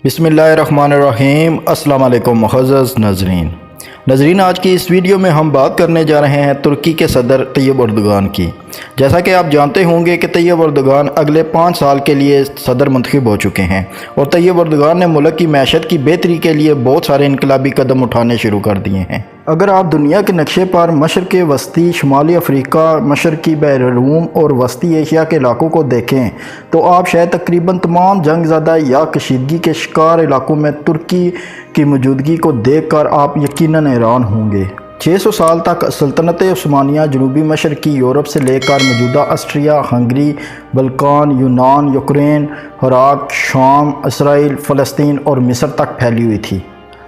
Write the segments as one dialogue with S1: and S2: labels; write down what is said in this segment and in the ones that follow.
S1: بسم اللہ الرحمن الرحیم۔ السلام علیکم معزز ناظرین، آج کی اس ویڈیو میں ہم بات کرنے جا رہے ہیں ترکی کے صدر طیب اردوغان کی۔ جیسا کہ آپ جانتے ہوں گے کہ طیب اردوغان اگلے 5 سال کے لیے صدر منتخب ہو چکے ہیں، اور طیب اردوغان نے ملک کی معیشت کی بہتری کے لیے بہت سارے انقلابی قدم اٹھانے شروع کر دیے ہیں۔ اگر آپ دنیا کے نقشے پر مشرق وسطی، شمالی افریقہ، مشرقی بحر الروم اور وسطی ایشیا کے علاقوں کو دیکھیں تو آپ شاید تقریباً تمام جنگ زدہ یا کشیدگی کے شکار علاقوں میں ترکی کی موجودگی کو دیکھ کر آپ یقیناً حیران ہوں گے۔ 600 سال تک سلطنت عثمانیہ جنوبی مشرقی یورپ سے لے کر موجودہ آسٹریا، ہنگری، بلقان، یونان، یوکرین، عراق، شام، اسرائیل، فلسطین اور مصر تک پھیلی ہوئی تھی۔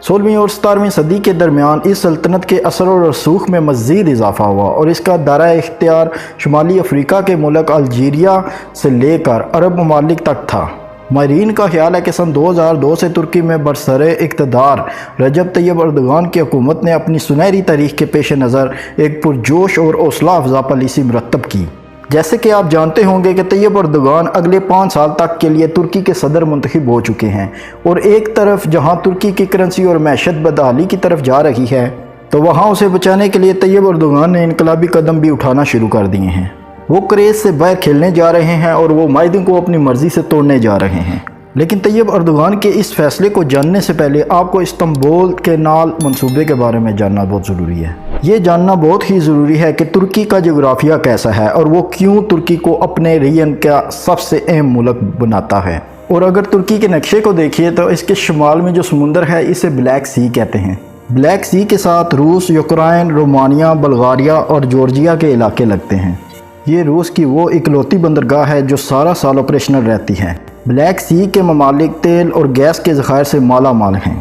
S1: 16ویں اور 17ویں صدی کے درمیان اس سلطنت کے اثر و رسوخ میں مزید اضافہ ہوا، اور اس کا دائرہ اختیار شمالی افریقہ کے ملک الجیریا سے لے کر عرب ممالک تک تھا۔ ماہرین کا خیال ہے کہ سن 2002 سے ترکی میں برسر اقتدار رجب طیب اردوغان کی حکومت نے اپنی سنہری تاریخ کے پیش نظر ایک پرجوش اور حوصلہ افزا پالیسی مرتب کی۔ جیسے کہ آپ جانتے ہوں گے کہ طیب اردوغان اگلے 5 سال تک کے لیے ترکی کے صدر منتخب ہو چکے ہیں، اور ایک طرف جہاں ترکی کی کرنسی اور معیشت بدحالی کی طرف جا رہی ہے تو وہاں اسے بچانے کے لیے طیب اردوغان نے انقلابی قدم بھی اٹھانا شروع کر دیے ہیں۔ وہ کریز سے باہر کھیلنے جا رہے ہیں اور وہ معاہدوں کو اپنی مرضی سے توڑنے جا رہے ہیں۔ لیکن طیب اردوغان کے اس فیصلے کو جاننے سے پہلے آپ کو استنبول کینال منصوبے کے بارے میں جاننا بہت ضروری ہے۔ یہ جاننا بہت ہی ضروری ہے کہ ترکی کا جغرافیہ کیسا ہے اور وہ کیوں ترکی کو اپنے ریجن کا سب سے اہم ملک بناتا ہے۔ اور اگر ترکی کے نقشے کو دیکھیے تو اس کے شمال میں جو سمندر ہے اسے بلیک سی کہتے ہیں۔ بلیک سی کے ساتھ روس، یوکرائن، رومانیہ، بلغاریہ اور جورجیا کے علاقے لگتے ہیں۔ یہ روس کی وہ اکلوتی بندرگاہ ہے جو سارا سال آپریشنل رہتی ہے۔ بلیک سی کے ممالک تیل اور گیس کے ذخائر سے مالا مال ہیں۔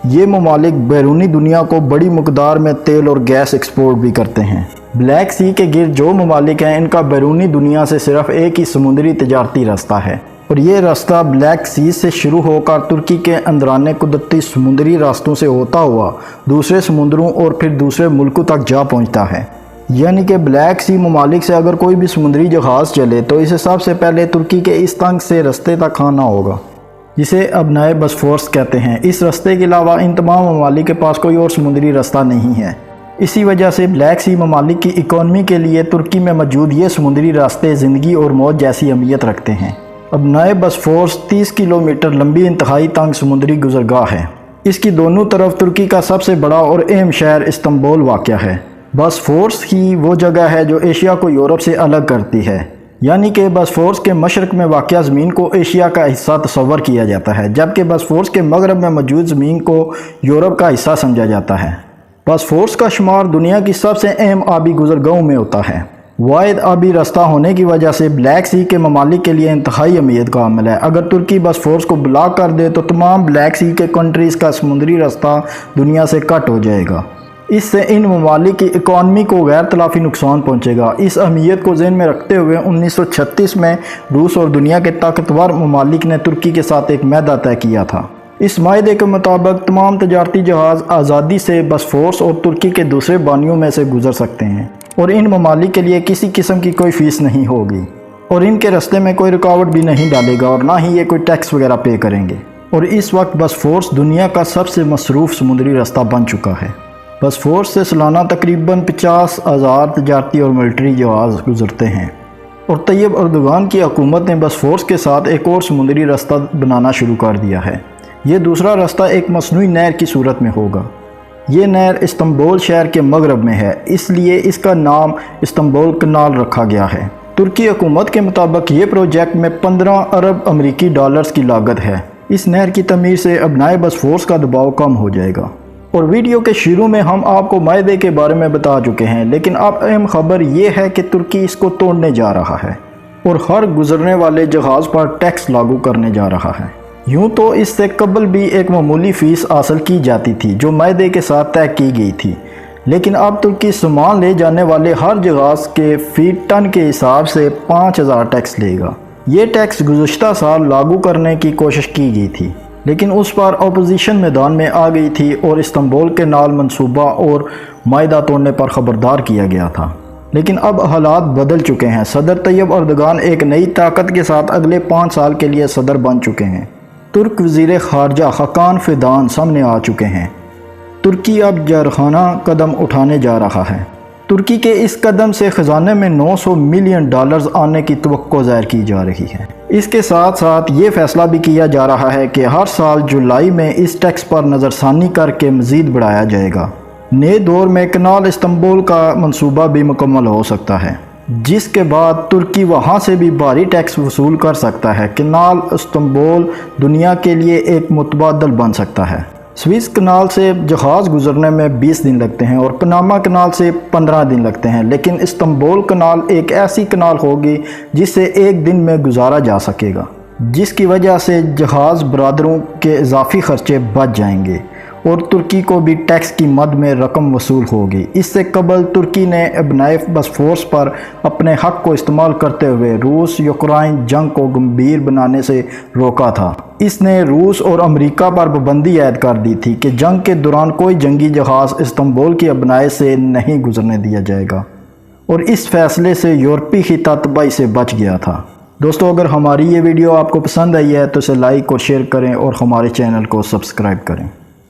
S1: یہ ممالک بیرونی دنیا کو بڑی مقدار میں تیل اور گیس ایکسپورٹ بھی کرتے ہیں۔ بلیک سی کے گرد جو ممالک ہیں ان کا بیرونی دنیا سے صرف ایک ہی سمندری تجارتی راستہ ہے، اور یہ راستہ بلیک سی سے شروع ہو کر ترکی کے اندرانے قدرتی سمندری راستوں سے ہوتا ہوا دوسرے سمندروں اور پھر دوسرے ملکوں تک جا پہنچتا ہے۔ یعنی کہ بلیک سی ممالک سے اگر کوئی بھی سمندری جہاز چلے تو اسے سب سے پہلے ترکی کے اس تنگ سے رستے تک آنا ہوگا، جسے اب نئے بسفورس کہتے ہیں۔ اس راستے کے علاوہ ان تمام ممالک کے پاس کوئی اور سمندری راستہ نہیں ہے۔ اسی وجہ سے بلیک سی ممالک کی اکانومی کے لیے ترکی میں موجود یہ سمندری راستے زندگی اور موت جیسی اہمیت رکھتے ہیں۔ اب نئے بسفورس 30 کلومیٹر لمبی انتہائی تنگ سمندری گزرگاہ ہے۔ اس کی دونوں طرف ترکی کا سب سے بڑا اور اہم شہر استنبول واقع ہے۔ بسفورس ہی وہ جگہ ہے جو ایشیا کو یورپ سے الگ کرتی ہے، یعنی کہ بسفورس کے مشرق میں واقع زمین کو ایشیا کا حصہ تصور کیا جاتا ہے، جبکہ بسفورس کے مغرب میں موجود زمین کو یورپ کا حصہ سمجھا جاتا ہے۔ بسفورس کا شمار دنیا کی سب سے اہم آبی گزرگاہوں میں ہوتا ہے۔ واحد آبی راستہ ہونے کی وجہ سے بلیک سی کے ممالک کے لیے انتہائی اہمیت کا عامل ہے۔ اگر ترکی بسفورس کو بلاک کر دے تو تمام بلیک سی کے کنٹریز کا سمندری راستہ دنیا سے کٹ ہو جائے گا۔ اس سے ان ممالک کی اکانومی کو غیر تلافی نقصان پہنچے گا۔ اس اہمیت کو ذہن میں رکھتے ہوئے 1936 میں روس اور دنیا کے طاقتور ممالک نے ترکی کے ساتھ ایک معاہدہ طے کیا تھا۔ اس معاہدے کے مطابق تمام تجارتی جہاز آزادی سے بسفورس اور ترکی کے دوسرے بانیوں میں سے گزر سکتے ہیں، اور ان ممالک کے لیے کسی قسم کی کوئی فیس نہیں ہوگی، اور ان کے راستے میں کوئی رکاوٹ بھی نہیں ڈالے گا، اور نہ ہی یہ کوئی ٹیکس وغیرہ پے کریں گے۔ اور اس وقت بسفورس دنیا کا سب سے مصروف سمندری راستہ بن چکا ہے۔ بسفورس سے سالانہ تقریباً 50,000 تجارتی اور ملٹری جہاز گزرتے ہیں، اور طیب اردوغان کی حکومت نے بسفورس کے ساتھ ایک اور سمندری راستہ بنانا شروع کر دیا ہے۔ یہ دوسرا راستہ ایک مصنوعی نہر کی صورت میں ہوگا۔ یہ نہر استنبول شہر کے مغرب میں ہے، اس لیے اس کا نام استنبول کینال رکھا گیا ہے۔ ترکی حکومت کے مطابق یہ پروجیکٹ میں 15 ارب امریکی ڈالرز کی لاگت ہے۔ اس نہر کی تعمیر سے اب نئے بسفورس کا دباؤ کم ہو جائے گا۔ اور ویڈیو کے شروع میں ہم آپ کو معاہدے کے بارے میں بتا چکے ہیں، لیکن اب اہم خبر یہ ہے کہ ترکی اس کو توڑنے جا رہا ہے اور ہر گزرنے والے جہاز پر ٹیکس لاگو کرنے جا رہا ہے۔ یوں تو اس سے قبل بھی ایک معمولی فیس حاصل کی جاتی تھی جو معاہدے کے ساتھ طے کی گئی تھی، لیکن اب ترکی سامان لے جانے والے ہر جہاز کے فی ٹن کے حساب سے 5,000 ٹیکس لے گا۔ یہ ٹیکس گزشتہ سال لاگو کرنے کی کوشش کی گئی تھی، لیکن اس پر اپوزیشن میدان میں آ گئی تھی اور استنبول کینال منصوبہ اور معاہدہ توڑنے پر خبردار کیا گیا تھا۔ لیکن اب حالات بدل چکے ہیں۔ صدر طیب اردوغان ایک نئی طاقت کے ساتھ اگلے 5 سال کے لیے صدر بن چکے ہیں۔ ترک وزیر خارجہ حقان فیدان سامنے آ چکے ہیں۔ ترکی اب جارحانہ قدم اٹھانے جا رہا ہے۔ ترکی کے اس قدم سے خزانے میں $900 ملین آنے کی توقع ظاہر کی جا رہی ہے۔ اس کے ساتھ ساتھ یہ فیصلہ بھی کیا جا رہا ہے کہ ہر سال جولائی میں اس ٹیکس پر نظر ثانی کر کے مزید بڑھایا جائے گا۔ نئے دور میں کنال استنبول کا منصوبہ بھی مکمل ہو سکتا ہے، جس کے بعد ترکی وہاں سے بھی بھاری ٹیکس وصول کر سکتا ہے۔ کنال استنبول دنیا کے لیے ایک متبادل بن سکتا ہے۔ سویس کنال سے جہاز گزرنے میں 20 دن لگتے ہیں اور پناما کنال سے 15 دن لگتے ہیں، لیکن استنبول کنال ایک ایسی کنال ہوگی جس سے ایک دن میں گزارا جا سکے گا، جس کی وجہ سے جہاز برادروں کے اضافی خرچے بچ جائیں گے اور ترکی کو بھی ٹیکس کی مد میں رقم وصول ہوگی۔ اس سے قبل ترکی نے ابنائے بسفورس پر اپنے حق کو استعمال کرتے ہوئے روس یوکرائن جنگ کو گمبھیر بنانے سے روکا تھا۔ اس نے روس اور امریکہ پر پابندی عائد کر دی تھی کہ جنگ کے دوران کوئی جنگی جہاز استنبول کی ابنائے سے نہیں گزرنے دیا جائے گا، اور اس فیصلے سے یورپی خطہ تباہی سے بچ گیا تھا۔ دوستو، اگر ہماری یہ ویڈیو آپ کو پسند آئی ہے تو اسے لائک اور شیئر کریں اور ہمارے چینل کو سبسکرائب کریں۔